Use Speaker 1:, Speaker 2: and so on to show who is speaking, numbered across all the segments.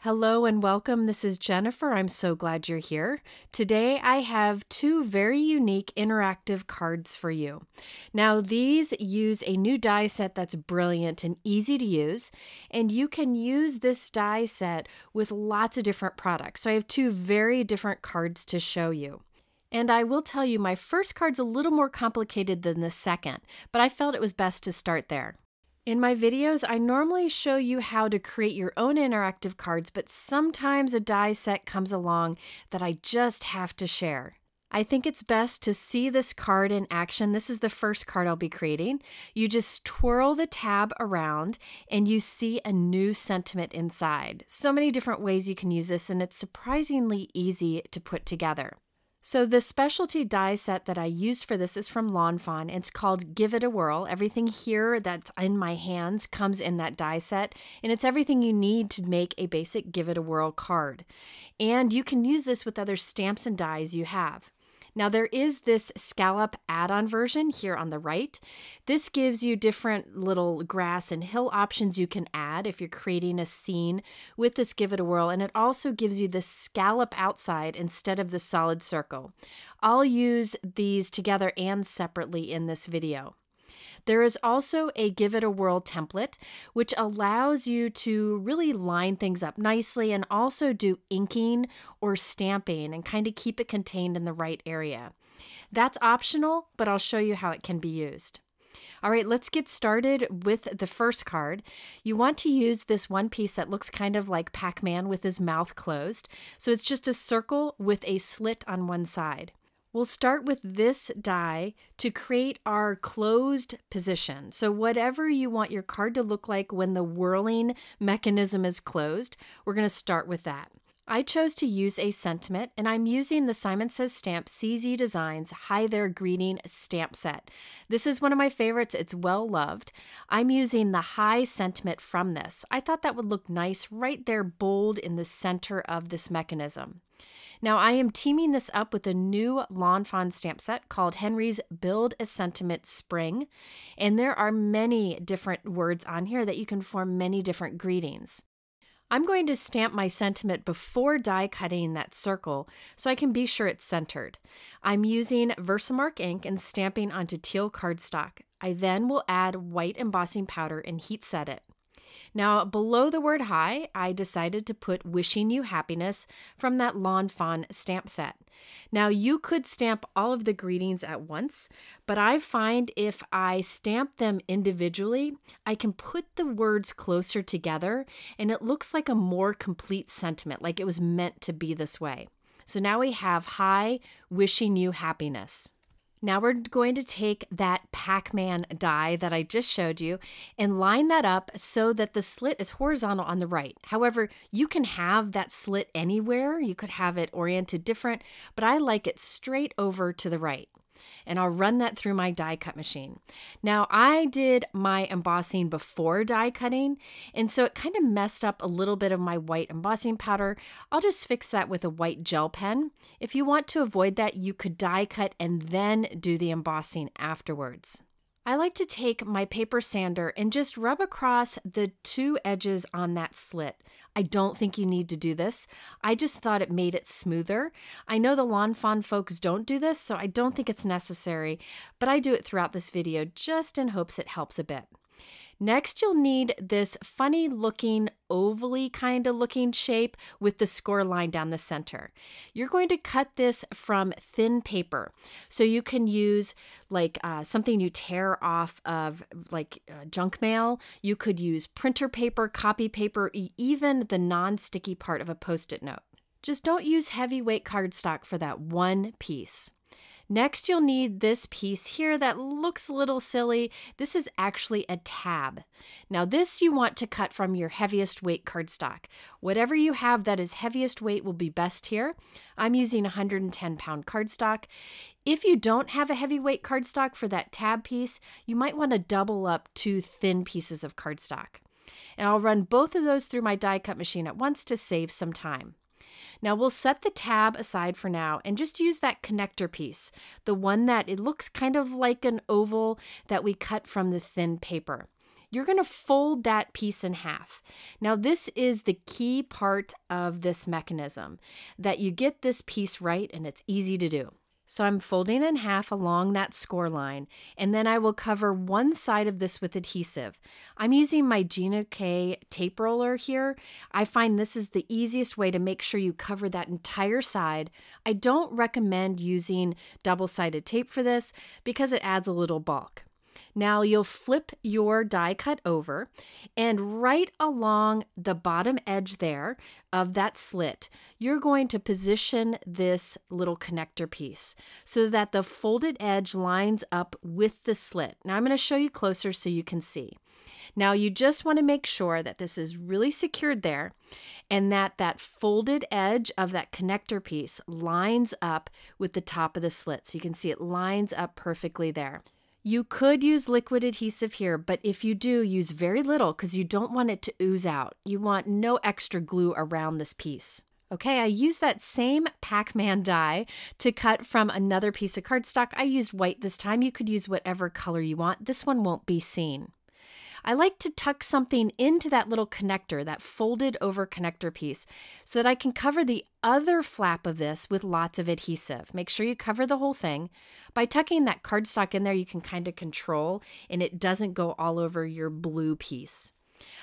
Speaker 1: Hello and welcome. This is Jennifer. I'm so glad you're here. Today I have two very unique interactive cards for you. Now these use a new die set that's brilliant and easy to use, and you can use this die set with lots of different products. So I have two very different cards to show you. And I will tell you my first card's a little more complicated than the second, but I felt it was best to start there. In my videos, I normally show you how to create your own interactive cards, but sometimes a die set comes along that I just have to share. I think it's best to see this card in action. This is the first card I'll be creating. You just twirl the tab around and you see a new sentiment inside. So many different ways you can use this, and it's surprisingly easy to put together. So the specialty die set that I used for this is from Fawn. It's called Give It a Whirl. Everything here that's in my hands comes in that die set, and it's everything you need to make a basic Give It a Whirl card. And you can use this with other stamps and dies you have. Now there is this scallop add-on version here on the right. This gives you different little grass and hill options you can add if you're creating a scene with this Give It a Whirl, and it also gives you the scallop outside instead of the solid circle. I'll use these together and separately in this video. There is also a Give It a Whirl template, which allows you to really line things up nicely and also do inking or stamping and kind of keep it contained in the right area. That's optional, but I'll show you how it can be used. All right, let's get started with the first card. You want to use this one piece that looks kind of like Pac-Man with his mouth closed. So it's just a circle with a slit on one side. We'll start with this die to create our closed position. So whatever you want your card to look like when the whirling mechanism is closed, we're going to start with that. I chose to use a sentiment, and I'm using the Simon Says Stamp CZ Designs Hi There Greeting stamp set. This is one of my favorites. It's well loved. I'm using the high sentiment from this. I thought that would look nice right there, bold in the center of this mechanism. Now I am teaming this up with a new Fawn stamp set called Henry's Build a Sentiment Spring, and there are many different words on here that you can form many different greetings. I'm going to stamp my sentiment before die cutting that circle so I can be sure it's centered. I'm using Versamark ink and stamping onto teal cardstock. I then will add white embossing powder and heat set it. Now, below the word hi, I decided to put Wishing You Happiness from that Fawn stamp set. Now, you could stamp all of the greetings at once, but I find if I stamp them individually, I can put the words closer together and it looks like a more complete sentiment, like it was meant to be this way. So now we have Hi, Wishing You Happiness. Now we're going to take that Pac-Man die that I just showed you and line that up so that the slit is horizontal on the right. However, you can have that slit anywhere. You could have it oriented different, but I like it straight over to the right. And I'll run that through my die cut machine. Now I did my embossing before die cutting, and so it kind of messed up a little bit of my white embossing powder. I'll just fix that with a white gel pen. If you want to avoid that, you could die cut and then do the embossing afterwards. I like to take my paper sander and just rub across the two edges on that slit. I don't think you need to do this. I just thought it made it smoother. I know the Fawn folks don't do this, so I don't think it's necessary, but I do it throughout this video just in hopes it helps a bit. Next, you'll need this funny looking, ovally kind of looking shape with the score line down the center. You're going to cut this from thin paper. So you can use like something you tear off of like junk mail. You could use printer paper, copy paper, even the non-sticky part of a Post-it note. Just don't use heavyweight cardstock for that one piece. Next, you'll need this piece here that looks a little silly. This is actually a tab. Now this you want to cut from your heaviest weight cardstock. Whatever you have that is heaviest weight will be best here. I'm using 110-pound cardstock. If you don't have a heavyweight cardstock for that tab piece, you might want to double up two thin pieces of cardstock. And I'll run both of those through my die cut machine at once to save some time. Now we'll set the tab aside for now and just use that connector piece, the one that it looks kind of like an oval that we cut from the thin paper. you're going to fold that piece in half. Now, this is the key part of this mechanism, that you get this piece right and it's easy to do. So I'm folding in half along that score line, and then I will cover one side of this with adhesive. I'm using my Gina K tape roller here. I find this is the easiest way to make sure you cover that entire side. I don't recommend using double-sided tape for this because it adds a little bulk. Now you'll flip your die cut over, and right along the bottom edge there of that slit, you're going to position this little connector piece so that the folded edge lines up with the slit. Now I'm going to show you closer so you can see. Now you just want to make sure that this is really secured there and that that folded edge of that connector piece lines up with the top of the slit. So you can see it lines up perfectly there. You could use liquid adhesive here, but if you do, use very little because you don't want it to ooze out. You want no extra glue around this piece. Okay, I used that same Pac-Man die to cut from another piece of cardstock. I used white this time. You could use whatever color you want. This one won't be seen. I like to tuck something into that little connector, that folded over connector piece, so that I can cover the other flap of this with lots of adhesive. Make sure you cover the whole thing. By tucking that cardstock in there, you can kind of control and it doesn't go all over your blue piece.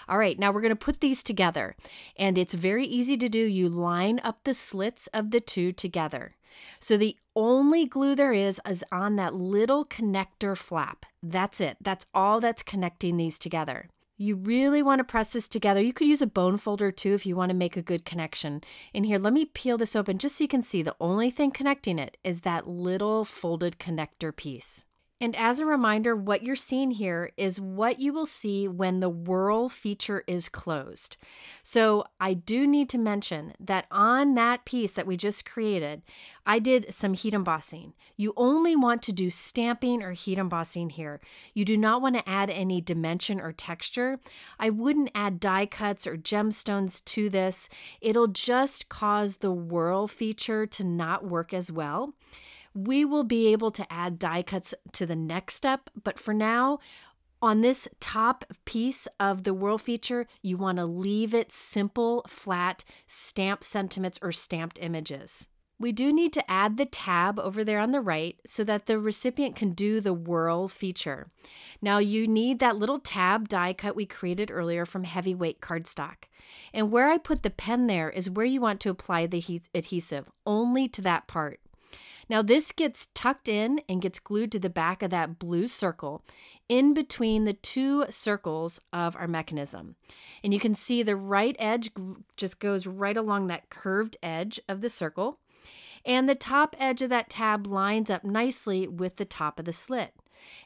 Speaker 1: All right, now we're going to put these together, and it's very easy to do. You line up the slits of the two together. So the only glue there is on that little connector flap. That's it. That's all that's connecting these together. You really want to press this together. You could use a bone folder too if you want to make a good connection. And here, let me peel this open just so you can see the only thing connecting it is that little folded connector piece. And as a reminder, what you're seeing here is what you will see when the Whirl feature is closed. So I do need to mention that on that piece that we just created, I did some heat embossing. You only want to do stamping or heat embossing here. You do not want to add any dimension or texture. I wouldn't add die cuts or gemstones to this. It'll just cause the Whirl feature to not work as well. We will be able to add die cuts to the next step, but for now, on this top piece of the Whirl feature, you want to leave it simple, flat, stamped sentiments or stamped images. We do need to add the tab over there on the right so that the recipient can do the Whirl feature. Now you need that little tab die cut we created earlier from heavyweight cardstock. And where I put the pen there is where you want to apply the adhesive, only to that part. Now this gets tucked in and gets glued to the back of that blue circle in between the two circles of our mechanism. And you can see the right edge just goes right along that curved edge of the circle. And the top edge of that tab lines up nicely with the top of the slit.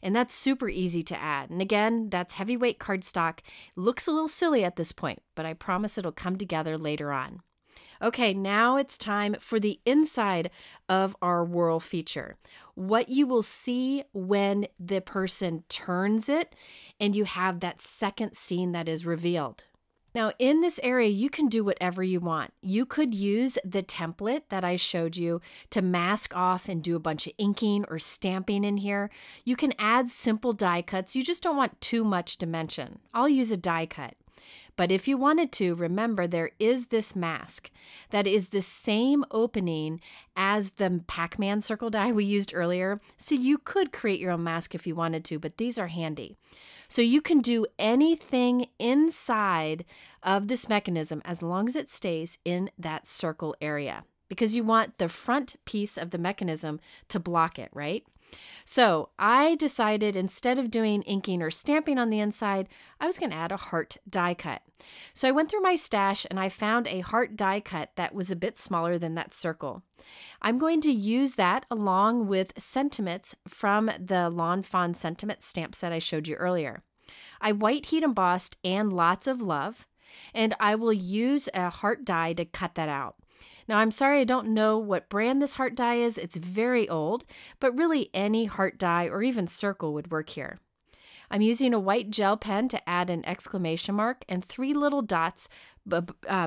Speaker 1: And that's super easy to add. And again, that's heavyweight cardstock. Looks a little silly at this point, but I promise it'll come together later on. Okay, now it's time for the inside of our Whirl feature. What you will see when the person turns it and you have that second scene that is revealed. Now in this area, you can do whatever you want. You could use the template that I showed you to mask off and do a bunch of inking or stamping in here. You can add simple die cuts. You just don't want too much dimension. I'll use a die cut. But if you wanted to, remember there is this mask that is the same opening as the Pac-Man circle die we used earlier. So you could create your own mask if you wanted to, but these are handy. So you can do anything inside of this mechanism as long as it stays in that circle area, because you want the front piece of the mechanism to block it, right? So I decided instead of doing inking or stamping on the inside, I was going to add a heart die cut. So I went through my stash and I found a heart die cut that was a bit smaller than that circle. I'm going to use that along with sentiments from the Lawn Fawn sentiment stamp set I showed you earlier. I white heat embossed and lots of love, and I will use a heart die to cut that out. Now, I'm sorry I don't know what brand this heart die is. It's very old, but really any heart die or even circle would work here. I'm using a white gel pen to add an exclamation mark and 3 little dots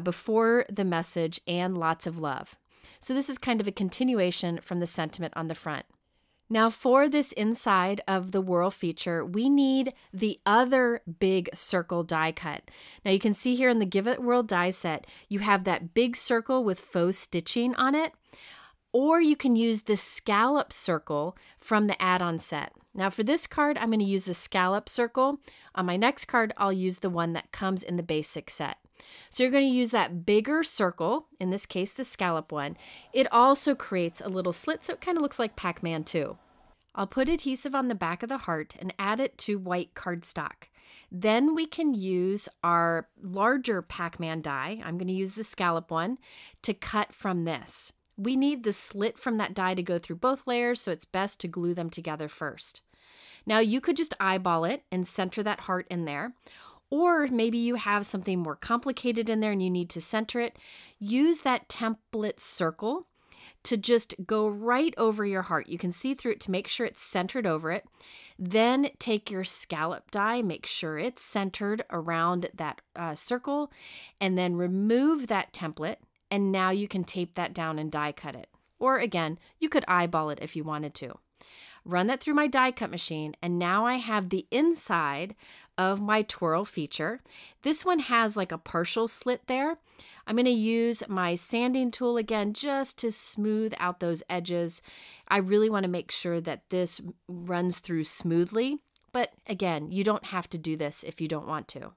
Speaker 1: before the message and lots of love. So this is kind of a continuation from the sentiment on the front. Now for this inside of the Whirl feature, we need the other big circle die cut. Now you can see here in the Give It Whirl die set, you have that big circle with faux stitching on it, or you can use the scallop circle from the add-on set. Now for this card, I'm going to use the scallop circle. On my next card, I'll use the one that comes in the basic set. So you're going to use that bigger circle, in this case the scallop one. It also creates a little slit, so it kind of looks like Pac-Man too. I'll put adhesive on the back of the heart and add it to white cardstock. Then we can use our larger Pac-Man die, I'm going to use the scallop one, to cut from this. We need the slit from that die to go through both layers, so it's best to glue them together first. Now you could just eyeball it and center that heart in there. Or maybe you have something more complicated in there and you need to center it. Use that template circle to just go right over your heart. You can see through it to make sure it's centered over it. Then take your scallop die, make sure it's centered around that circle, and then remove that template. And now you can tape that down and die cut it. Or again, you could eyeball it if you wanted to. Run that through my die cut machine, and now I have the inside of my twirl feature. This one has like a partial slit there. I'm going to use my sanding tool again just to smooth out those edges. I really want to make sure that this runs through smoothly, but again, you don't have to do this if you don't want to.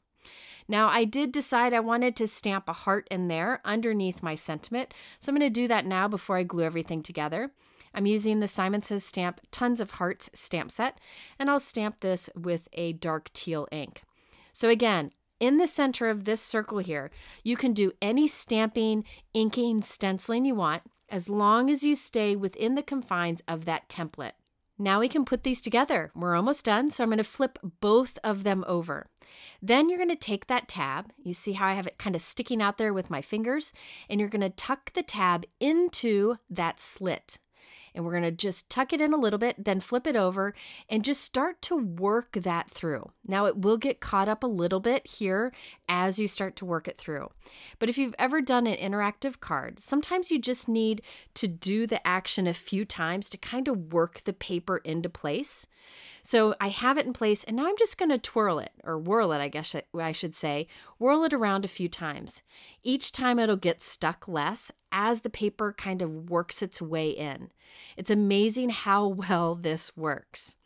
Speaker 1: Now I did decide I wanted to stamp a heart in there underneath my sentiment, so I'm going to do that now before I glue everything together. I'm using the Simon Says Stamp Tons of Hearts stamp set, and I'll stamp this with a dark teal ink. So again, in the center of this circle here, you can do any stamping, inking, stenciling you want, as long as you stay within the confines of that template. Now we can put these together. We're almost done, so I'm going to flip both of them over. Then you're going to take that tab, you see how I have it kind of sticking out there with my fingers, and you're going to tuck the tab into that slit. And we're going to just tuck it in a little bit, then flip it over and just start to work that through. Now it will get caught up a little bit here as you start to work it through. But if you've ever done an interactive card, sometimes you just need to do the action a few times to kind of work the paper into place. So I have it in place, and now I'm just going to twirl it, or whirl it, I guess I should say. Whirl it around a few times. Each time it'll get stuck less as the paper kind of works its way in. It's amazing how well this works.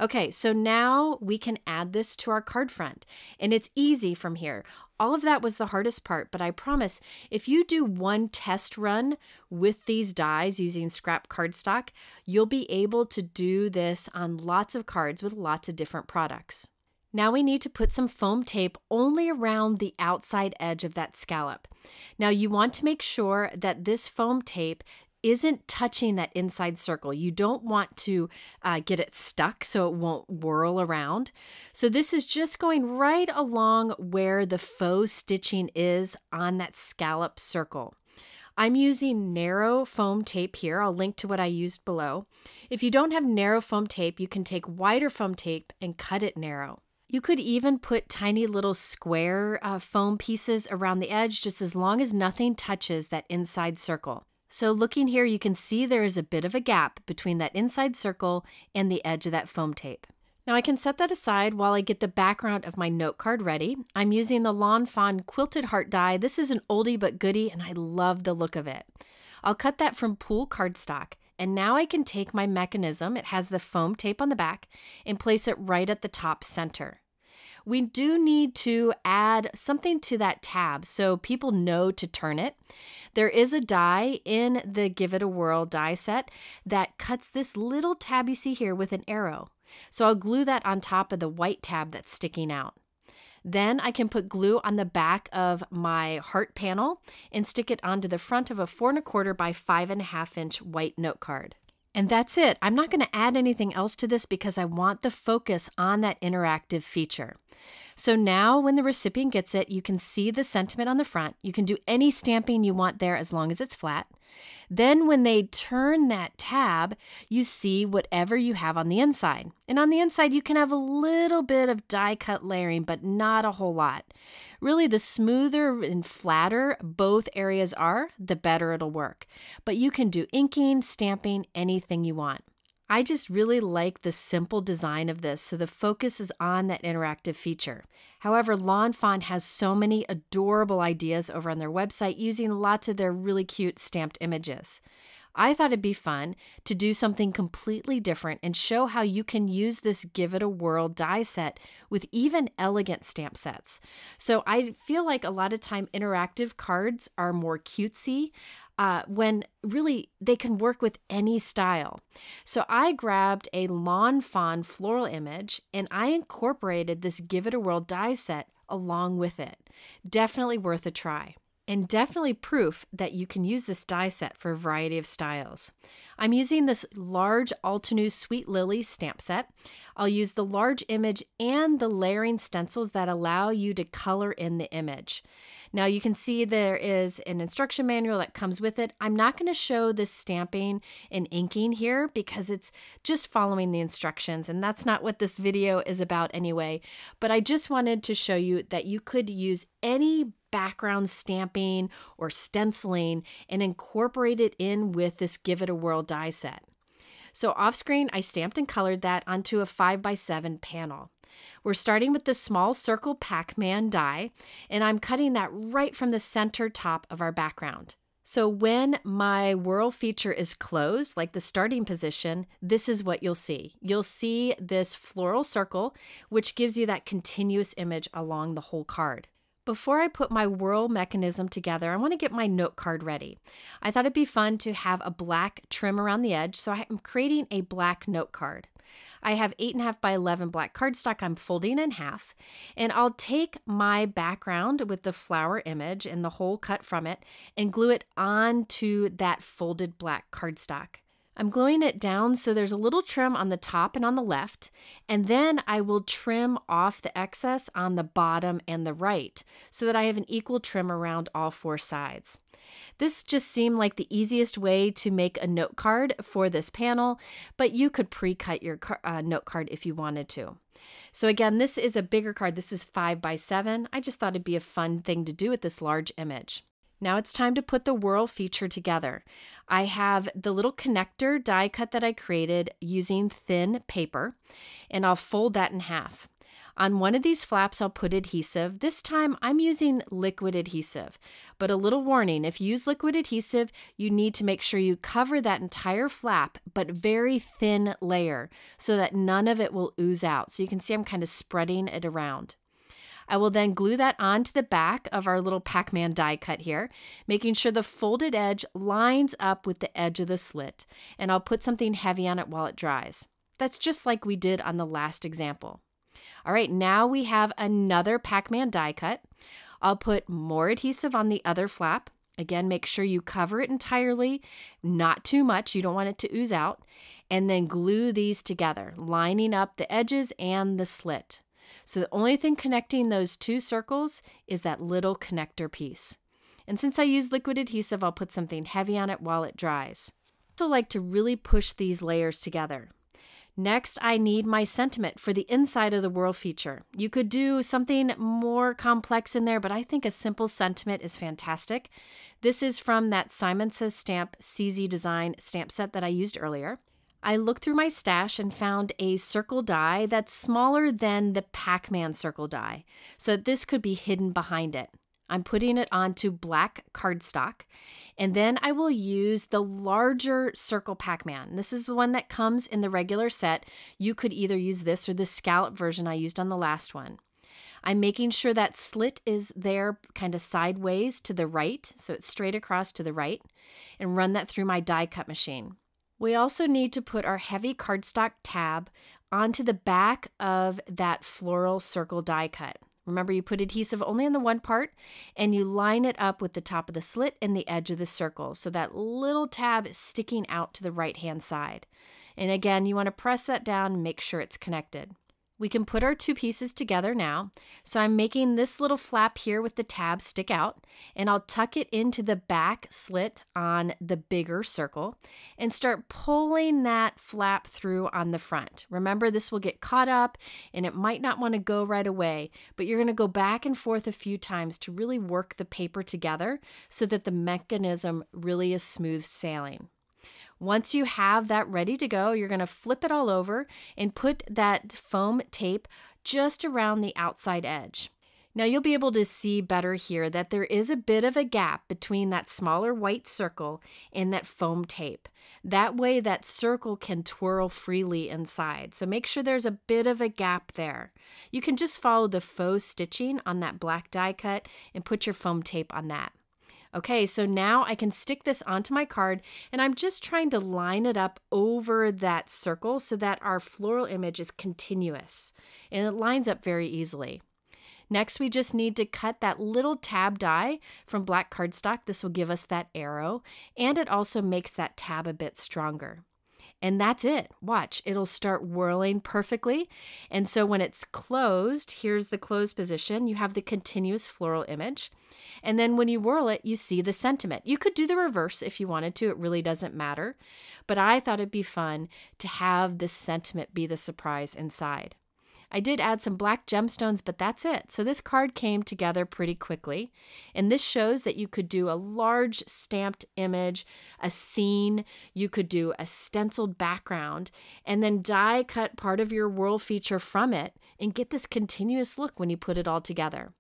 Speaker 1: Okay, so now we can add this to our card front, and it's easy from here. All of that was the hardest part, but I promise if you do one test run with these dies using scrap cardstock, you'll be able to do this on lots of cards with lots of different products. Now we need to put some foam tape only around the outside edge of that scallop. Now you want to make sure that this foam tape isn't touching that inside circle. You don't want to get it stuck so it won't whirl around. So this is just going right along where the faux stitching is on that scallop circle. I'm using narrow foam tape here. I'll link to what I used below. If you don't have narrow foam tape, you can take wider foam tape and cut it narrow. You could even put tiny little square foam pieces around the edge, just as long as nothing touches that inside circle. So looking here, you can see there is a bit of a gap between that inside circle and the edge of that foam tape. Now I can set that aside while I get the background of my note card ready. I'm using the Lawn Fawn Quilted Heart die. This is an oldie but goodie, and I love the look of it. I'll cut that from pool cardstock, and now I can take my mechanism, it has the foam tape on the back, and place it right at the top center. We do need to add something to that tab so people know to turn it. There is a die in the Give It a Whirl die set that cuts this little tab you see here with an arrow. So I'll glue that on top of the white tab that's sticking out. Then I can put glue on the back of my heart panel and stick it onto the front of a 4 1/4 by 5.5 inch white note card. And that's it. I'm not going to add anything else to this because I want the focus on that interactive feature. So now when the recipient gets it, you can see the sentiment on the front. You can do any stamping you want there as long as it's flat. Then when they turn that tab, you see whatever you have on the inside. And on the inside, you can have a little bit of die cut layering, but not a whole lot. Really, the smoother and flatter both areas are, the better it'll work. But you can do inking, stamping, anything you want. I just really like the simple design of this, so the focus is on that interactive feature. However, Lawn Fawn has so many adorable ideas over on their website using lots of their really cute stamped images. I thought it'd be fun to do something completely different and show how you can use this Give It a Whirl die set with even elegant stamp sets. So I feel like a lot of time interactive cards are more cutesy when really they can work with any style. So I grabbed a Lawn Fawn floral image and I incorporated this Give It a Whirl die set along with it. Definitely worth a try. And definitely proof that you can use this die set for a variety of styles. I'm using this large Altenew Sweet Lilies stamp set. I'll use the large image and the layering stencils that allow you to color in the image. Now you can see there is an instruction manual that comes with it. I'm not going to show this stamping and inking here because it's just following the instructions, and that's not what this video is about anyway. But I just wanted to show you that you could use any background stamping or stenciling and incorporate it in with this Give It a Whirl die set. So off screen, I stamped and colored that onto a 5x7 panel. We're starting with the small circle Pac-Man die, and I'm cutting that right from the center top of our background. So when my whirl feature is closed, like the starting position, this is what you'll see. You'll see this floral circle, which gives you that continuous image along the whole card. Before I put my whirl mechanism together, I want to get my note card ready. I thought it'd be fun to have a black trim around the edge, so I'm creating a black note card. I have 8.5 by 11 black cardstock I'm folding in half, and I'll take my background with the flower image and the hole cut from it and glue it onto that folded black cardstock. I'm gluing it down so there's a little trim on the top and on the left, and then I will trim off the excess on the bottom and the right so that I have an equal trim around all four sides. This just seemed like the easiest way to make a note card for this panel, but you could pre-cut your note card if you wanted to. So again, this is a bigger card. This is 5x7. I just thought it'd be a fun thing to do with this large image. Now it's time to put the whirl feature together. I have the little connector die cut that I created using thin paper, and I'll fold that in half. On one of these flaps, I'll put adhesive. This time I'm using liquid adhesive, but a little warning, if you use liquid adhesive, you need to make sure you cover that entire flap, but very thin layer so that none of it will ooze out. So you can see I'm kind of spreading it around. I will then glue that onto the back of our little Pac-Man die cut here, making sure the folded edge lines up with the edge of the slit, and I'll put something heavy on it while it dries. That's just like we did on the last example. All right, now we have another Pac-Man die cut. I'll put more adhesive on the other flap. Again, make sure you cover it entirely, not too much. You don't want it to ooze out. And then glue these together, lining up the edges and the slit. So the only thing connecting those two circles is that little connector piece. And since I use liquid adhesive, I'll put something heavy on it while it dries. I also like to really push these layers together. Next, I need my sentiment for the inside of the whirl feature. You could do something more complex in there, but I think a simple sentiment is fantastic. This is from that Simon Says Stamp CZ Design stamp set that I used earlier. I looked through my stash and found a circle die that's smaller than the Pac-Man circle die, so this could be hidden behind it. I'm putting it onto black cardstock, and then I will use the larger circle Pac-Man. This is the one that comes in the regular set. You could either use this or the scallop version I used on the last one. I'm making sure that slit is there kind of sideways to the right, so it's straight across to the right, and run that through my die cut machine. We also need to put our heavy cardstock tab onto the back of that floral circle die cut. Remember, you put adhesive only on the one part, and you line it up with the top of the slit and the edge of the circle, so that little tab is sticking out to the right-hand side. And again, you want to press that down and make sure it's connected. We can put our two pieces together now. So I'm making this little flap here with the tab stick out, and I'll tuck it into the back slit on the bigger circle and start pulling that flap through on the front. Remember, this will get caught up and it might not want to go right away, but you're going to go back and forth a few times to really work the paper together so that the mechanism really is smooth sailing. Once you have that ready to go, you're going to flip it all over and put that foam tape just around the outside edge. Now you'll be able to see better here that there is a bit of a gap between that smaller white circle and that foam tape. That way that circle can twirl freely inside. So make sure there's a bit of a gap there. You can just follow the faux stitching on that black die cut and put your foam tape on that. Okay, so now I can stick this onto my card, and I'm just trying to line it up over that circle so that our floral image is continuous, and it lines up very easily. Next, we just need to cut that little tab die from black cardstock. This will give us that arrow, and it also makes that tab a bit stronger. And that's it. Watch, it'll start whirling perfectly. And so when it's closed, here's the closed position. You have the continuous floral image. And then when you whirl it, you see the sentiment. You could do the reverse if you wanted to. It really doesn't matter. But I thought it'd be fun to have this sentiment be the surprise inside. I did add some black gemstones, but that's it. So this card came together pretty quickly. And this shows that you could do a large stamped image, a scene, you could do a stenciled background, and then die cut part of your Whirl feature from it and get this continuous look when you put it all together.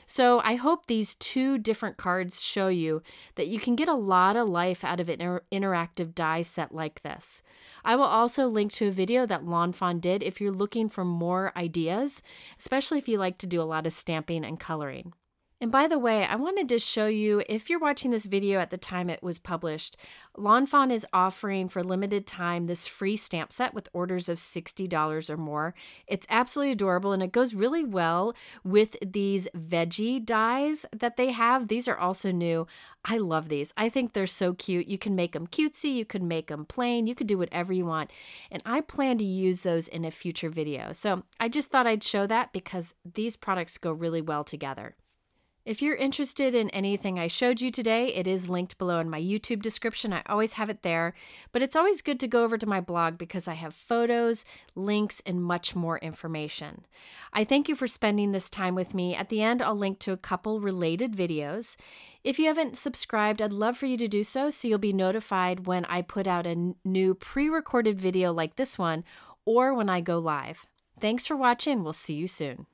Speaker 1: So I hope these two different cards show you that you can get a lot of life out of an interactive die set like this. I will also link to a video that Fawn did if you're looking for more ideas, especially if you like to do a lot of stamping and coloring. And by the way, I wanted to show you, if you're watching this video at the time it was published, Fawn is offering for limited time this free stamp set with orders of $60 or more. It's absolutely adorable, and it goes really well with these veggie dies that they have. These are also new. I love these. I think they're so cute. You can make them cutesy, you can make them plain, you could do whatever you want. And I plan to use those in a future video. So I just thought I'd show that because these products go really well together. If you're interested in anything I showed you today, it is linked below in my YouTube description. I always have it there, but it's always good to go over to my blog because I have photos, links, and much more information. I thank you for spending this time with me. At the end, I'll link to a couple related videos. If you haven't subscribed, I'd love for you to do so you'll be notified when I put out a new pre-recorded video like this one or when I go live. Thanks for watching. We'll see you soon.